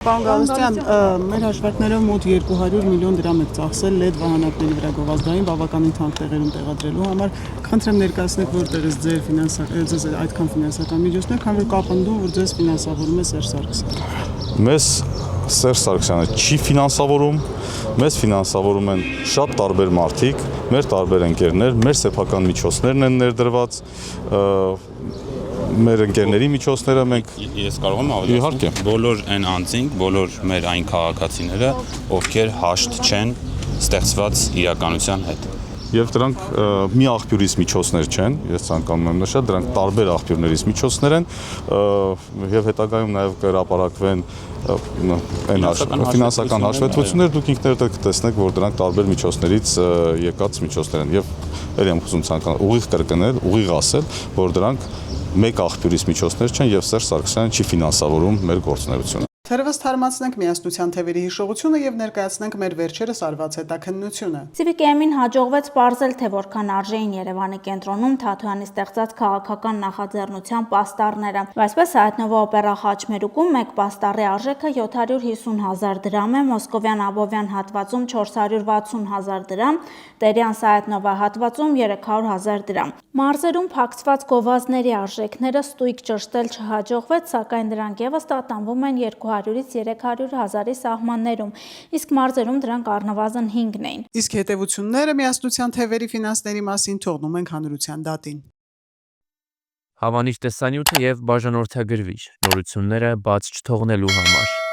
Պարոն Գալստյան, մեր հաշվարկներով մոտ 200 միլիոն դրամ եք ծախսել LED վահանակների վրա գովազդային բավականին թանկ տեղերում տեղադրելու համար։ Խնդրեմ ներկայացնեք որտեղից ձեզ այդքան ֆինանսական միջոցներ, քանի որ կապ ընդուն, որ ձեզ ֆինանսավորում է Սերժ Սարգսյանը։ Մեզ Սերժ Սարգսյանը չի ֆինանսավորում, մեզ ֆինանսավորում են շատ տարբեր մարդիկ, մեր տարբեր ընկերներ, մեր սեփական միջոցներն են ներդրված, մեր ընկերների միջոցները մենք ես կարող եմ ավելացնել բոլոր այն անձինք, բոլոր մեր այն քաղաքացիները, ովքեր հաշտ չեն ստեղծված իրականության հետ։ Եվ դրանք մի աղբյուրից միջոցներ չեն, ես ցանկանում եմ նշել, դրանք տարբեր աղբյուրներից միջոցներ են եւ հետագայում նաեւ կհրապարակվեն ֆինանսական հաշվետվություններ, դուք ինքներդ եք տեսնեք, որ դրանք տարբեր միջոցներից եկած միջոցներ են եւ ելի եմ ուզում ցանկանում ուղիղ կրկնել, ուղիղ ասել, որ դրանք մեկ աղբյուրից միջոցներ չեն եւ Սերժ Սարգսյանը չի ֆինանսավորում մեր գործունեությունը։ Թերևս թարմացնենք միասնության թևերի հիշողությունը եւ ներկայացնենք մեր վերջերս արված հետաքննությունը։ Civic-ին հաջողվեց պարզել, թե որքան արժեին Երևանի կենտրոնում Թաթոյանի ստեղծած քաղաքական նախաձեռնության պաստառները։ Այսպես հայտնվող օպերա խաչմերուկում մեկ պաստառի արժեքը 750,000 դրամ է, Մոսկովյան Աբովյան հատվածում 460,000 դրամ, Տերյան Սայաթնովա հատվածում 300,000 դրամ։ Մարզերում փակցված գովազդների արժեքները ստույգ ճշտել չհաջողվեց, սակայն դրանք եւս տատանվում են 200-ից 300,000-ի սահմաններում, իսկ մարզերում դրանք առնվազն 5-ն էին։ Իսկ հետևությունները միասնության թևերի ֆինանսների մասին թողնում ենք հանրության դատին։ Հավանիչ տեսանյութը եւ բաժանորդագրվիչ նորությունները բաց չթողնելու համար։